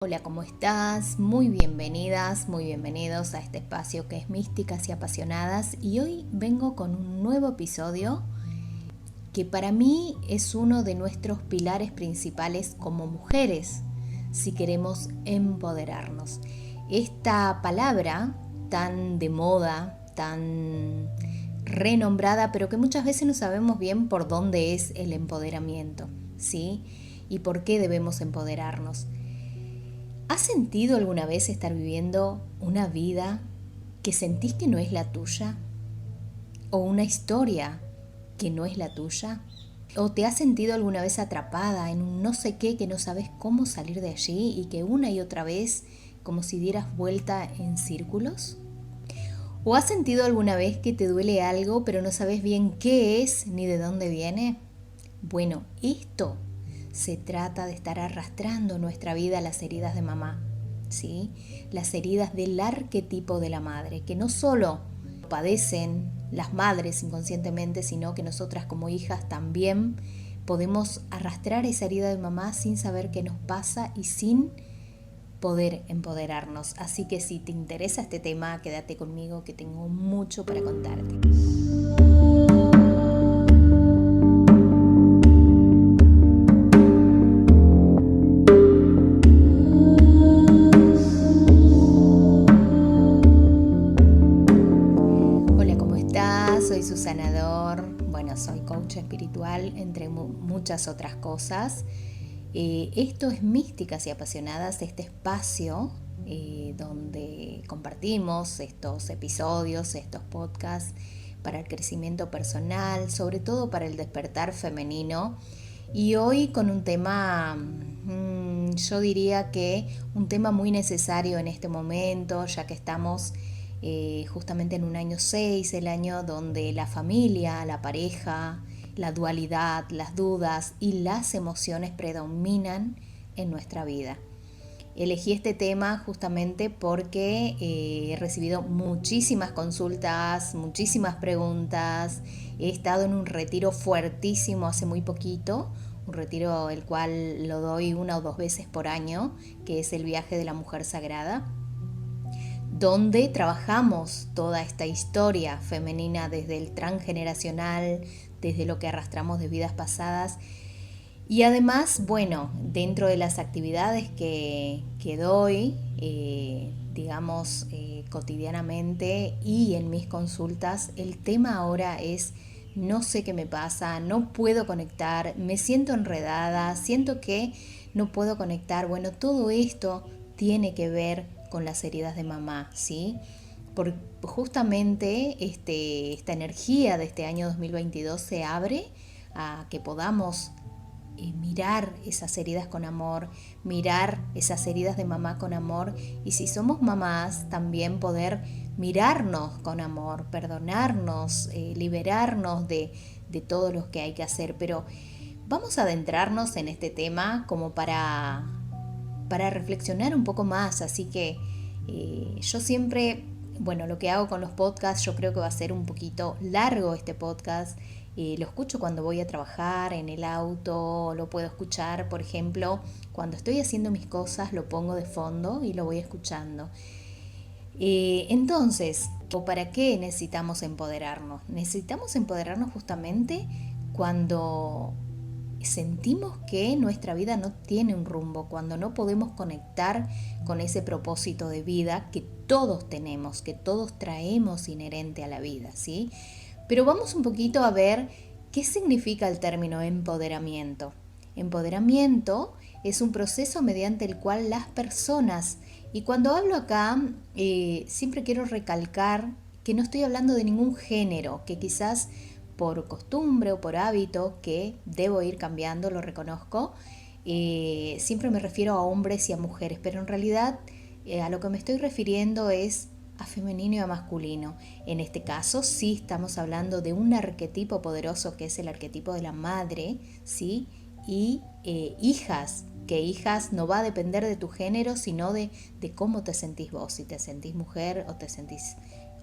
Hola, ¿cómo estás? Muy bienvenidas, muy bienvenidos a este espacio que es Místicas y Apasionadas, y hoy vengo con un nuevo episodio que para mí es uno de nuestros pilares principales como mujeres, si queremos empoderarnos. Esta palabra tan de moda, tan renombrada, pero que muchas veces no sabemos bien por dónde es el empoderamiento, ¿sí? Y por qué debemos empoderarnos. ¿Has sentido alguna vez estar viviendo una vida que sentís que no es la tuya? ¿O una historia que no es la tuya? ¿O te has sentido alguna vez atrapada en un no sé qué que no sabes cómo salir de allí y que una y otra vez como si dieras vuelta en círculos? ¿O has sentido alguna vez que te duele algo pero no sabes bien qué es ni de dónde viene? Bueno, esto se trata de estar arrastrando nuestra vida a las heridas de mamá, ¿sí? Las heridas del arquetipo de la madre, que no solo padecen las madres inconscientemente, sino que nosotras como hijas también podemos arrastrar esa herida de mamá sin saber qué nos pasa y sin poder empoderarnos. Así que si te interesa este tema, quédate conmigo que tengo mucho para contarte. Hola, ¿cómo estás? Soy Susana Dor. Bueno, soy coach espiritual, entre muchas otras cosas. Esto es Místicas y Apasionadas, este espacio donde compartimos estos episodios, estos podcasts para el crecimiento personal, sobre todo para el despertar femenino. Y hoy con un tema, yo diría que un tema muy necesario en este momento, ya que estamos justamente en un año 6, el año donde la familia, la pareja, la dualidad, las dudas y las emociones predominan en nuestra vida. Elegí este tema justamente porque he recibido muchísimas consultas, muchísimas preguntas. He estado en un retiro fuertísimo hace muy poquito, un retiro el cual lo doy 1 o 2 veces por año, que es el viaje de la mujer sagrada, donde trabajamos toda esta historia femenina desde el transgeneracional, desde lo que arrastramos de vidas pasadas. Y además, bueno, dentro de las actividades que doy, cotidianamente y en mis consultas, el tema ahora es: no sé qué me pasa, no puedo conectar, me siento enredada, siento que no puedo conectar. Bueno, todo esto tiene que ver con las heridas de mamá, ¿sí? Por justamente esta energía de este año 2022 se abre a que podamos mirar esas heridas con amor, mirar esas heridas de mamá con amor, y si somos mamás también poder mirarnos con amor, perdonarnos, liberarnos de todo lo que hay que hacer. Pero vamos a adentrarnos en este tema como para reflexionar un poco más. Así que yo siempre, bueno, lo que hago con los podcasts, yo creo que va a ser un poquito largo este podcast. Lo escucho cuando voy a trabajar, en el auto, lo puedo escuchar, por ejemplo, cuando estoy haciendo mis cosas, lo pongo de fondo y lo voy escuchando. Entonces, ¿para qué necesitamos empoderarnos? Necesitamos empoderarnos justamente cuando sentimos que nuestra vida no tiene un rumbo, cuando no podemos conectar con ese propósito de vida que todos tenemos, que todos traemos inherente a la vida, ¿sí? Pero vamos un poquito a ver qué significa el término empoderamiento. Empoderamiento es un proceso mediante el cual las personas, y cuando hablo acá, siempre quiero recalcar que no estoy hablando de ningún género, que quizás por costumbre o por hábito, que debo ir cambiando, lo reconozco, siempre me refiero a hombres y a mujeres, pero en realidad a lo que me estoy refiriendo es a femenino y a masculino. En este caso sí estamos hablando de un arquetipo poderoso que es el arquetipo de la madre, ¿sí? Y hijas, que hijas no va a depender de tu género, sino de cómo te sentís vos, si te sentís mujer o te sentís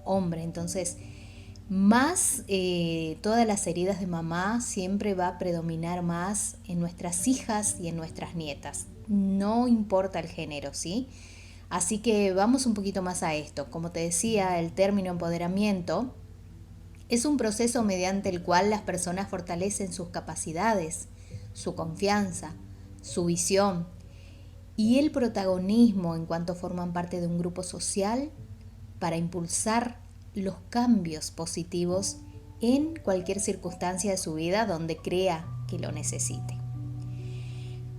hombre. Entonces, más todas las heridas de mamá siempre va a predominar más en nuestras hijas y en nuestras nietas. no importa el género, ¿sí? Así que vamos un poquito más a esto. Como te decía, el término empoderamiento es un proceso mediante el cual las personas fortalecen sus capacidades, su confianza, su visión y el protagonismo en cuanto forman parte de un grupo social para impulsar los cambios positivos en cualquier circunstancia de su vida donde crea que lo necesite.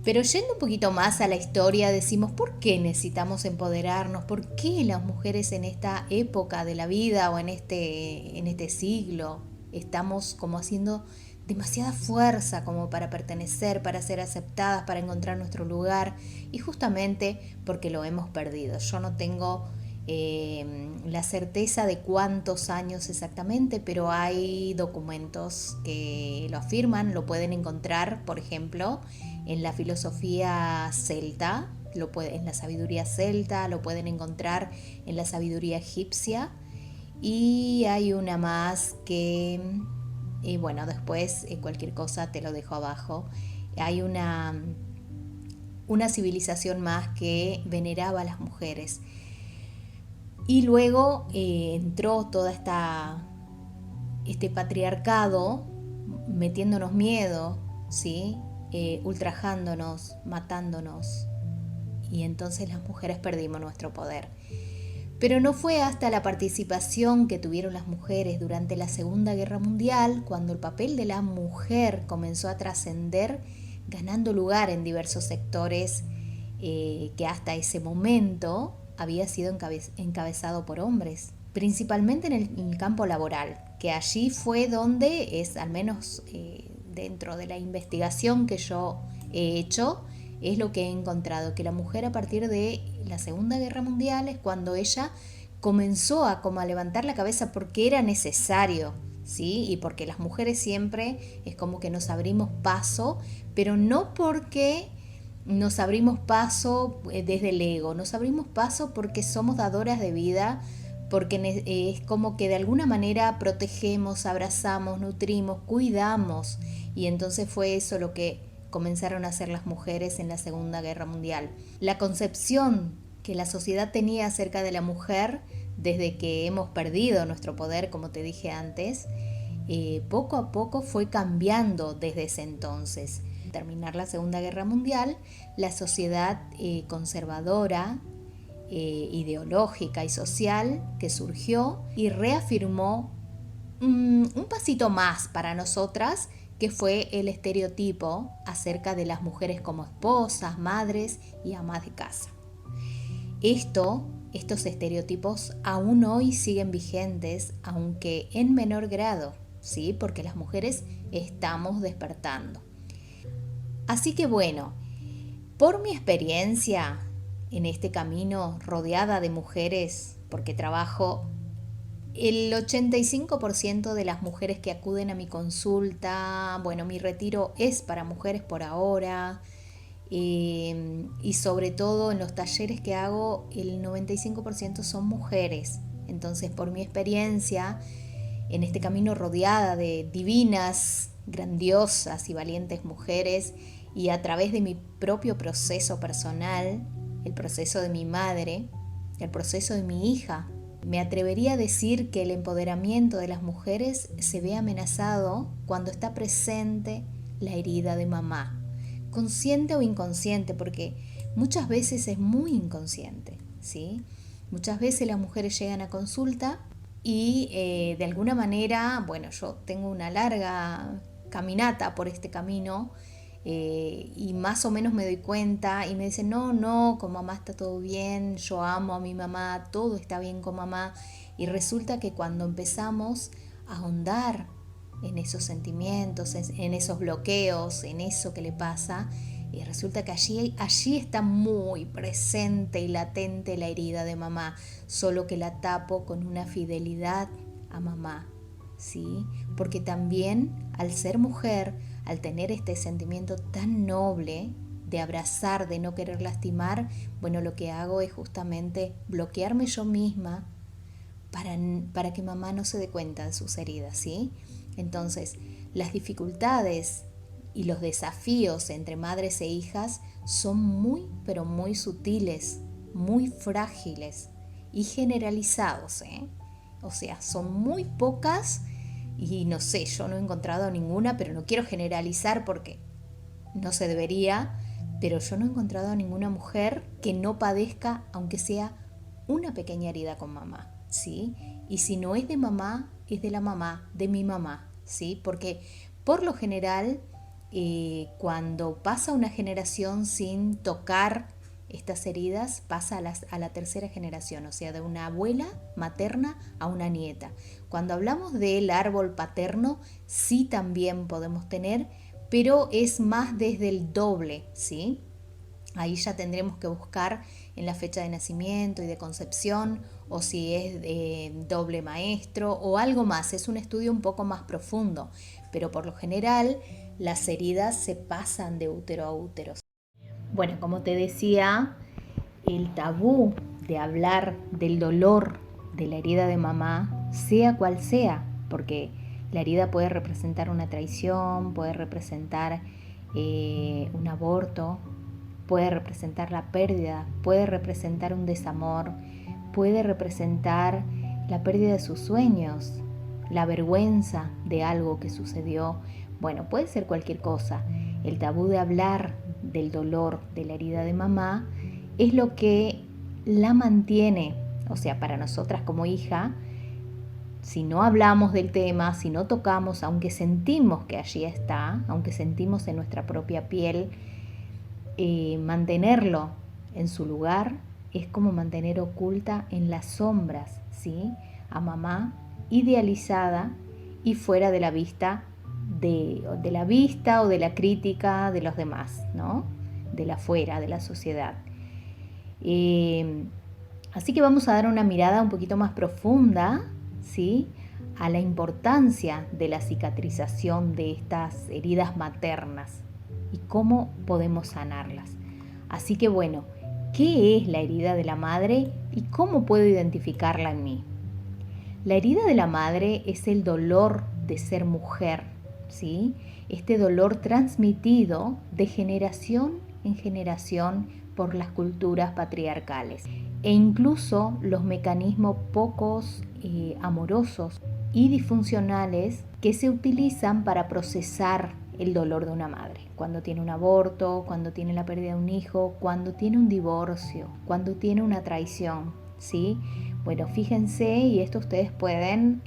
Pero yendo un poquito más a la historia, decimos, ¿por qué necesitamos empoderarnos? ¿Por qué las mujeres en esta época de la vida o en este siglo estamos como haciendo demasiada fuerza como para pertenecer, para ser aceptadas, para encontrar nuestro lugar? Y justamente porque lo hemos perdido. Yo no tengo la certeza de cuántos años exactamente, pero hay documentos que lo afirman, lo pueden encontrar, por ejemplo, en la filosofía celta, en la sabiduría celta, lo pueden encontrar en la sabiduría egipcia, y hay una más que, bueno, después cualquier cosa te lo dejo abajo. Hay una civilización más que veneraba a las mujeres. Y luego entró toda este patriarcado metiéndonos miedo, ¿sí? Ultrajándonos, matándonos. Y entonces las mujeres perdimos nuestro poder. Pero no fue hasta la participación que tuvieron las mujeres durante la Segunda Guerra Mundial cuando el papel de la mujer comenzó a trascender, ganando lugar en diversos sectores que hasta ese momento había sido encabezado por hombres, principalmente en el campo laboral, que allí fue donde es, al menos dentro de la investigación que yo he hecho, es lo que he encontrado, que la mujer a partir de la Segunda Guerra Mundial es cuando ella comenzó a levantar la cabeza porque era necesario, ¿sí? Y porque las mujeres siempre es como que nos abrimos paso, pero no porque nos abrimos paso desde el ego, nos abrimos paso porque somos dadoras de vida, porque es como que de alguna manera protegemos, abrazamos, nutrimos, cuidamos, y entonces fue eso lo que comenzaron a hacer las mujeres en la Segunda Guerra Mundial. La concepción que la sociedad tenía acerca de la mujer, desde que hemos perdido nuestro poder, como te dije antes, poco a poco fue cambiando desde ese entonces. Al terminar la Segunda Guerra Mundial, la sociedad conservadora, ideológica y social que surgió y reafirmó un pasito más para nosotras, que fue el estereotipo acerca de las mujeres como esposas, madres y amas de casa. Estos estereotipos aún hoy siguen vigentes, aunque en menor grado, ¿sí? Porque las mujeres estamos despertando. Así que bueno, por mi experiencia en este camino rodeada de mujeres, porque trabajo, el 85% de las mujeres que acuden a mi consulta, bueno, mi retiro es para mujeres por ahora, y sobre todo en los talleres que hago, el 95% son mujeres. Entonces, por mi experiencia en este camino rodeada de divinas, grandiosas y valientes mujeres, y a través de mi propio proceso personal, el proceso de mi madre, el proceso de mi hija, me atrevería a decir que el empoderamiento de las mujeres se ve amenazado cuando está presente la herida de mamá, consciente o inconsciente, porque muchas veces es muy inconsciente, ¿sí? Muchas veces las mujeres llegan a consulta y de alguna manera, bueno, yo tengo una larga caminata por este camino, y más o menos me doy cuenta y me dicen, no, con mamá está todo bien, yo amo a mi mamá, todo está bien con mamá. Y resulta que cuando empezamos a ahondar en esos sentimientos, en esos bloqueos, en eso que le pasa, y resulta que allí está muy presente y latente la herida de mamá, solo que la tapo con una fidelidad a mamá, ¿sí? Porque también al ser mujer, al tener este sentimiento tan noble de abrazar, de no querer lastimar, bueno, lo que hago es justamente bloquearme yo misma para que mamá no se dé cuenta de sus heridas, ¿sí? Entonces, las dificultades Y los desafíos entre madres e hijas son muy, pero muy sutiles, muy frágiles y generalizados, ¿eh? O sea, son muy pocas y no sé, yo no he encontrado ninguna, pero no quiero generalizar porque no se debería, pero yo no he encontrado a ninguna mujer que no padezca, aunque sea una pequeña herida con mamá, ¿sí? Y si no es de mamá, es de la mamá, de mi mamá, ¿sí? Porque por lo general, cuando pasa una generación sin tocar estas heridas, pasa a la tercera generación, o sea, de una abuela materna a una nieta. Cuando hablamos del árbol paterno, sí también podemos tener, pero es más desde el doble, ¿sí? Ahí ya tendremos que buscar en la fecha de nacimiento y de concepción, o si es doble maestro o algo más. Es un estudio un poco más profundo, pero por lo general las heridas se pasan de útero a útero. Bueno, como te decía, el tabú de hablar del dolor de la herida de mamá, sea cual sea, porque la herida puede representar una traición, puede representar un aborto, puede representar la pérdida, puede representar un desamor, puede representar la pérdida de sus sueños, la vergüenza de algo que sucedió. Bueno, puede ser cualquier cosa. El tabú de hablar del dolor de la herida de mamá es lo que la mantiene, o sea, para nosotras como hija, si no hablamos del tema, si no tocamos, aunque sentimos que allí está, aunque sentimos en nuestra propia piel, mantenerlo en su lugar es como mantener oculta en las sombras, ¿sí? A mamá idealizada y fuera de la vista de la vista o de la crítica de los demás, ¿no? De la fuera, de la sociedad. Así que vamos a dar una mirada un poquito más profunda, ¿sí? A la importancia de la cicatrización de estas heridas maternas y cómo podemos sanarlas. Así que bueno, ¿qué es la herida de la madre y cómo puedo identificarla en mí? La herida de la madre es el dolor de ser mujer, ¿sí? Este dolor transmitido de generación en generación por las culturas patriarcales e incluso los mecanismos pocos amorosos y disfuncionales que se utilizan para procesar el dolor de una madre. Cuando tiene un aborto, cuando tiene la pérdida de un hijo, cuando tiene un divorcio, cuando tiene una traición, ¿sí? Bueno, fíjense, y esto ustedes pueden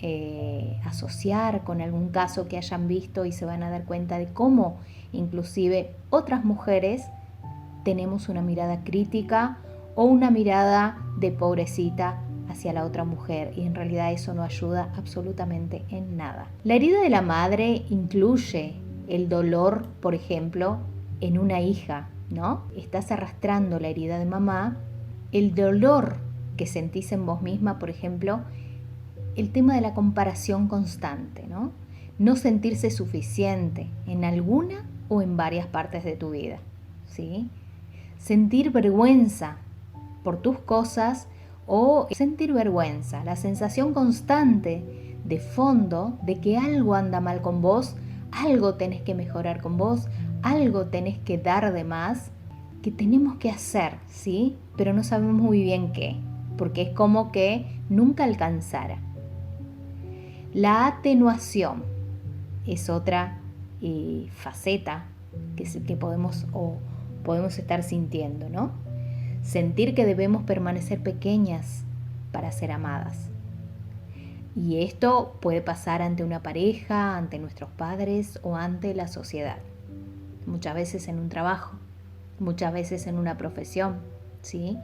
asociar con algún caso que hayan visto y se van a dar cuenta de cómo inclusive otras mujeres tenemos una mirada crítica o una mirada de pobrecita hacia la otra mujer, y en realidad eso no ayuda absolutamente en nada. La herida de la madre incluye el dolor, por ejemplo, en una hija, ¿no? Estás arrastrando la herida de mamá, el dolor que sentís en vos misma, por ejemplo, el tema de la comparación constante, ¿no? No sentirse suficiente en alguna o en varias partes de tu vida, ¿sí? Sentir vergüenza por tus cosas o sentir vergüenza, la sensación constante de fondo de que algo anda mal con vos, algo tenés que mejorar con vos, algo tenés que dar de más, que tenemos que hacer, ¿sí? Pero no sabemos muy bien qué, porque es como que nunca alcanzara. La atenuación es otra faceta que podemos estar sintiendo, ¿no? Sentir que debemos permanecer pequeñas para ser amadas. Y esto puede pasar ante una pareja, ante nuestros padres o ante la sociedad. Muchas veces en un trabajo, muchas veces en una profesión, ¿sí?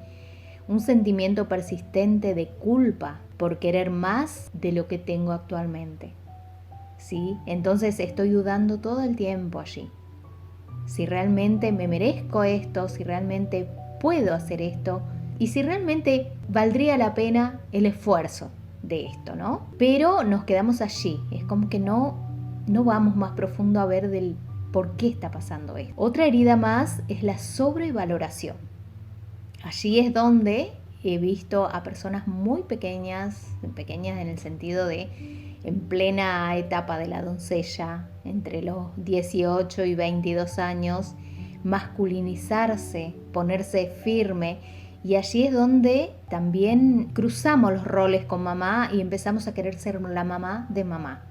Un sentimiento persistente de culpa por querer más de lo que tengo actualmente, ¿sí? Entonces estoy dudando todo el tiempo allí. Si realmente me merezco esto, si realmente puedo hacer esto y si realmente valdría la pena el esfuerzo de esto, ¿no? Pero nos quedamos allí, es como que no vamos más profundo a ver del por qué está pasando esto. Otra herida más es la sobrevaloración. Allí es donde he visto a personas muy pequeñas en el sentido de en plena etapa de la doncella, entre los 18 y 22 años, masculinizarse, ponerse firme. Y allí es donde también cruzamos los roles con mamá y empezamos a querer ser la mamá de mamá.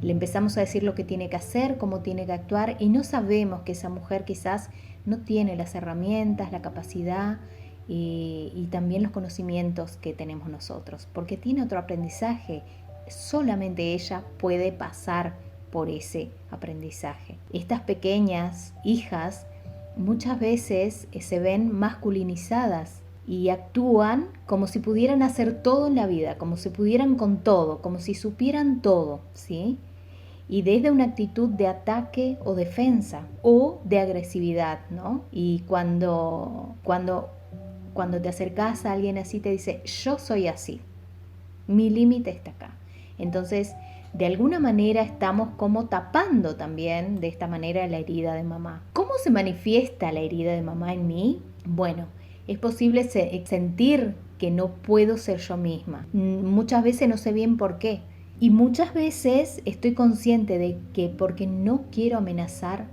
Le empezamos a decir lo que tiene que hacer, cómo tiene que actuar, y no sabemos que esa mujer quizás no tiene las herramientas, la capacidad y también los conocimientos que tenemos nosotros, porque tiene otro aprendizaje. Solamente ella puede pasar por ese aprendizaje. Estas pequeñas hijas muchas veces se ven masculinizadas y actúan como si pudieran hacer todo en la vida, como si pudieran con todo, como si supieran todo, ¿sí? Y desde una actitud de ataque o defensa o de agresividad, ¿no? Y cuando te acercas a alguien así te dice, yo soy así, mi límite está acá. Entonces, de alguna manera estamos como tapando también de esta manera la herida de mamá. ¿Cómo se manifiesta la herida de mamá en mí? Bueno, es posible sentir que no puedo ser yo misma. Muchas veces no sé bien por qué. Y muchas veces estoy consciente de que porque no quiero amenazar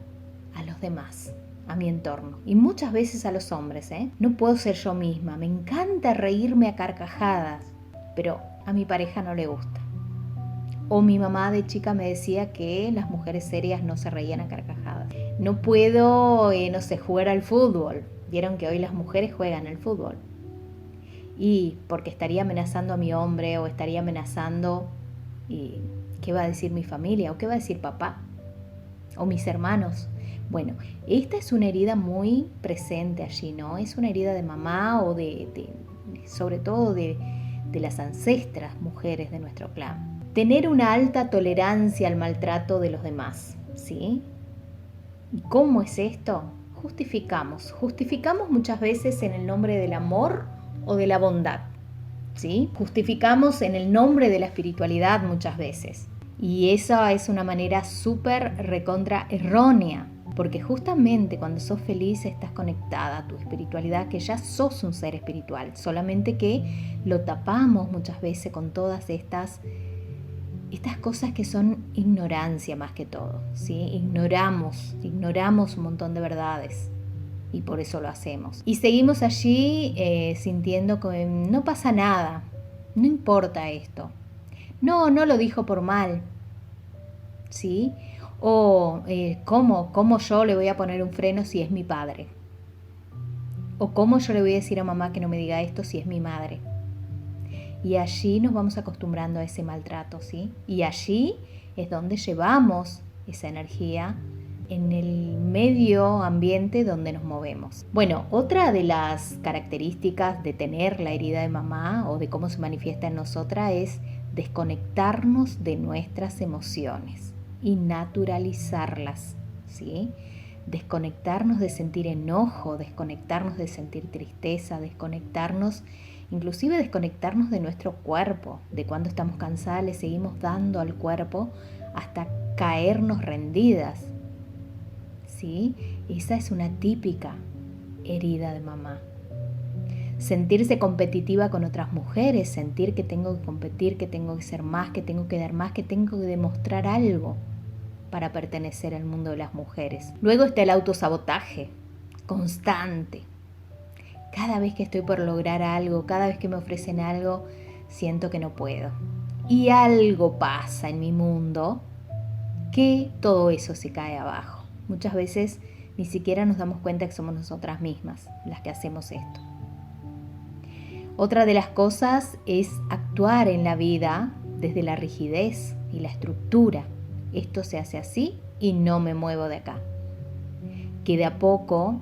a los demás, a mi entorno. Y muchas veces a los hombres, No puedo ser yo misma. Me encanta reírme a carcajadas, pero a mi pareja no le gusta. O mi mamá de chica me decía que las mujeres serias no se reían a carcajadas. No puedo, jugar al fútbol. Vieron que hoy las mujeres juegan al fútbol. Y porque estaría amenazando a mi hombre o estaría amenazando, y ¿qué va a decir mi familia? ¿O qué va a decir papá? ¿O mis hermanos? Bueno, esta es una herida muy presente allí, ¿no? Es una herida de mamá o sobre todo de las ancestras mujeres de nuestro clan. Tener una alta tolerancia al maltrato de los demás, ¿sí? ¿Y cómo es esto? Justificamos muchas veces en el nombre del amor o de la bondad, ¿sí? Justificamos en el nombre de la espiritualidad muchas veces. Y esa es una manera súper recontra errónea, porque justamente cuando sos feliz estás conectada a tu espiritualidad, que ya sos un ser espiritual, solamente que lo tapamos muchas veces con todas estas cosas que son ignorancia más que todo, ¿sí? Ignoramos un montón de verdades y por eso lo hacemos. Y seguimos allí sintiendo que no pasa nada, no importa esto. No lo dijo por mal, ¿sí? O ¿cómo yo le voy a poner un freno si es mi padre? O ¿cómo yo le voy a decir a mamá que no me diga esto si es mi madre? Y allí nos vamos acostumbrando a ese maltrato, ¿sí? Y allí es donde llevamos esa energía en el medio ambiente donde nos movemos. Bueno, otra de las características de tener la herida de mamá o de cómo se manifiesta en nosotras es desconectarnos de nuestras emociones y naturalizarlas, ¿sí? Desconectarnos de sentir enojo, desconectarnos de sentir tristeza, inclusive desconectarnos de nuestro cuerpo, de cuando estamos cansadas le seguimos dando al cuerpo hasta caernos rendidas, ¿sí? Esa es una típica herida de mamá. Sentirse competitiva con otras mujeres, sentir que tengo que competir, que tengo que ser más, que tengo que dar más, que tengo que demostrar algo para pertenecer al mundo de las mujeres. Luego está el autosabotaje constante. Cada vez que estoy por lograr algo, cada vez que me ofrecen algo, siento que no puedo. Y algo pasa en mi mundo que todo eso se cae abajo. Muchas veces ni siquiera nos damos cuenta que somos nosotras mismas las que hacemos esto. Otra de las cosas es actuar en la vida desde la rigidez y la estructura. Esto se hace así y no me muevo de acá. Que de a poco,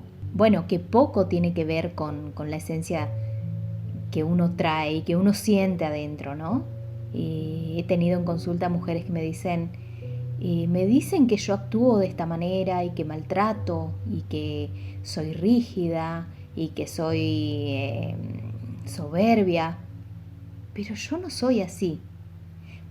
que poco tiene que ver con la esencia que uno trae y que uno siente adentro, ¿no? He tenido en consulta mujeres que me dicen que yo actúo de esta manera y que maltrato y que soy rígida y que soy soberbia, pero yo no soy así.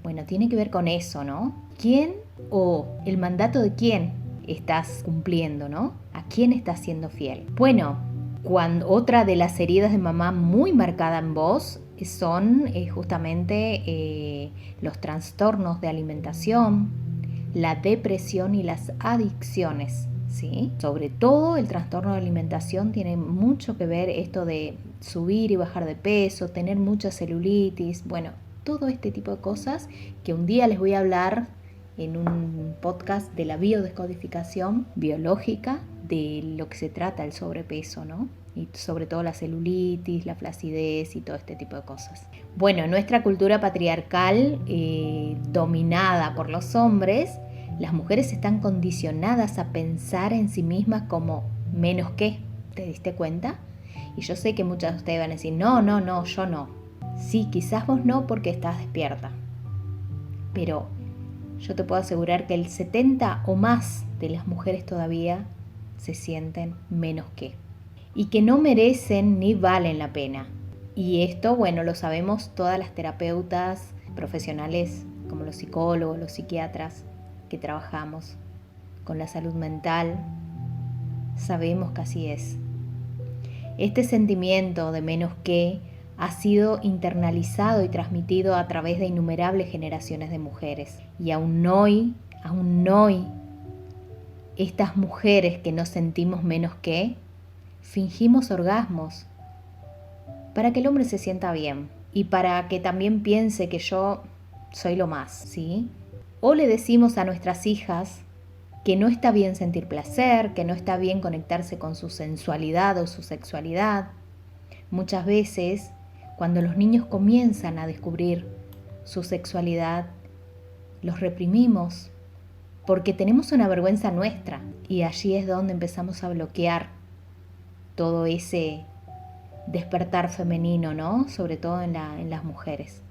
Bueno, tiene que ver con eso, ¿no? ¿Quién o el mandato de quién estás cumpliendo, ¿no? ¿A quién estás siendo fiel? Bueno, Otra de las heridas de mamá muy marcada en vos son justamente los trastornos de alimentación, la depresión y las adicciones, ¿sí? Sobre todo el trastorno de alimentación tiene mucho que ver esto de subir y bajar de peso, tener mucha celulitis, bueno, todo este tipo de cosas que un día les voy a hablar en un podcast de la biodescodificación biológica de lo que se trata el sobrepeso, ¿no? Y sobre todo la celulitis, la flacidez y todo este tipo de cosas. Bueno, en nuestra cultura patriarcal dominada por los hombres, las mujeres están condicionadas a pensar en sí mismas como menos que. ¿Te diste cuenta? Y yo sé que muchas de ustedes van a decir, no, yo no. Sí, quizás vos no porque estás despierta. Pero yo te puedo asegurar que el 70 o más de las mujeres todavía se sienten menos que. Y que no merecen ni valen la pena. Y esto, bueno, lo sabemos todas las terapeutas profesionales, como los psicólogos, los psiquiatras, que trabajamos con la salud mental. Sabemos que así es. Este sentimiento de menos que ha sido internalizado y transmitido a través de innumerables generaciones de mujeres. Y aún hoy, estas mujeres que nos sentimos menos que, fingimos orgasmos para que el hombre se sienta bien y para que también piense que yo soy lo más, ¿sí? O le decimos a nuestras hijas que no está bien sentir placer, que no está bien conectarse con su sensualidad o su sexualidad. Muchas veces, cuando los niños comienzan a descubrir su sexualidad, los reprimimos porque tenemos una vergüenza nuestra y allí es donde empezamos a bloquear todo ese despertar femenino, ¿no? Sobre todo en las mujeres.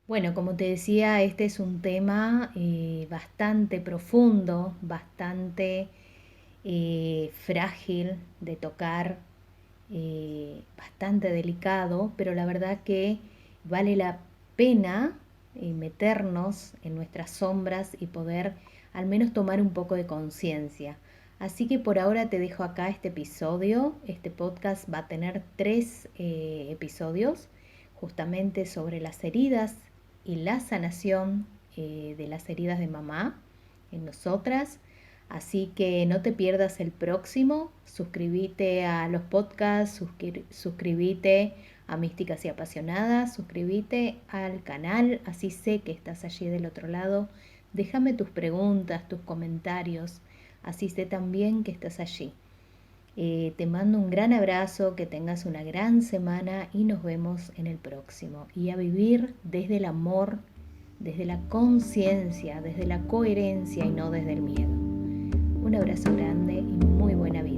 Bueno, como te decía, este es un tema bastante profundo, bastante frágil de tocar, bastante delicado, pero la verdad que vale la pena meternos en nuestras sombras y poder al menos tomar un poco de conciencia. Así que por ahora te dejo acá este episodio. Este podcast va a tener 3 episodios justamente sobre las heridas y la sanación de las heridas de mamá en nosotras. Así que no te pierdas el próximo. Suscríbete a los podcasts, suscríbete a Místicas y Apasionadas, suscríbete al canal, así sé que estás allí del otro lado. Déjame tus preguntas, tus comentarios, así sé también que estás allí. Te mando un gran abrazo, que tengas una gran semana y nos vemos en el próximo. Y a vivir desde el amor, desde la conciencia, desde la coherencia y no desde el miedo. Un abrazo grande y muy buena vida.